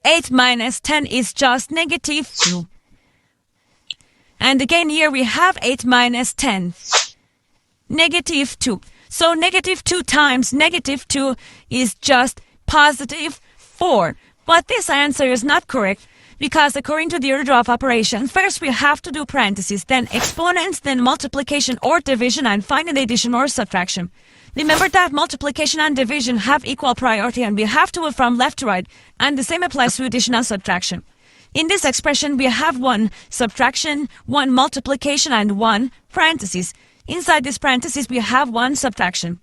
8 minus 10 is just negative 2. And again here we have 8 minus 10. Negative 2. So negative 2 times negative 2 is just positive 4. But this answer is not correct because according to the order of operation, first we have to do parentheses, then exponents, then multiplication or division, and finally addition or subtraction. Remember that multiplication and division have equal priority and we have to move from left to right, and the same applies to addition and subtraction. In this expression, we have 1 subtraction, 1 multiplication, and 1 parentheses. Inside this parentheses, we have 1 subtraction.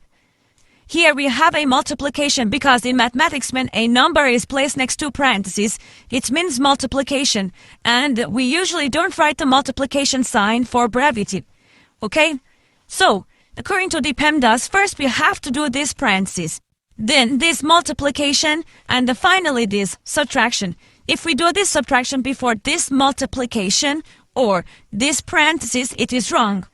Here we have a multiplication because in mathematics when a number is placed next to parentheses, it means multiplication, and we usually don't write the multiplication sign for brevity. Okay? So, according to the PEMDAS, first we have to do this parentheses, then this multiplication, and finally this subtraction. If we do this subtraction before this multiplication or this parentheses, it is wrong.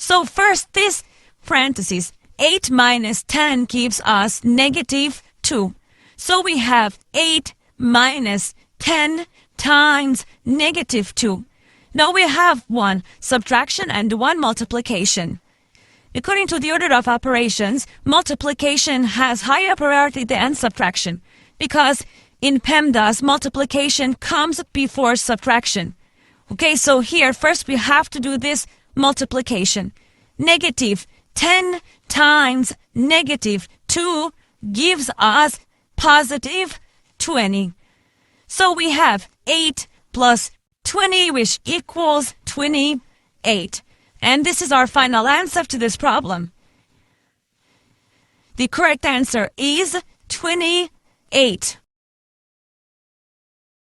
So first this parentheses, 8 minus 10 gives us negative 2. So we have 8 minus 10 times negative 2. Now we have 1 subtraction and 1 multiplication. According to the order of operations, multiplication has higher priority than subtraction because in PEMDAS, multiplication comes before subtraction. Okay, so here first we have to do this multiplication. Negative 10 times negative 2 gives us positive 20. So we have 8 plus 20, which equals 28. And this is our final answer to this problem. The correct answer is 28.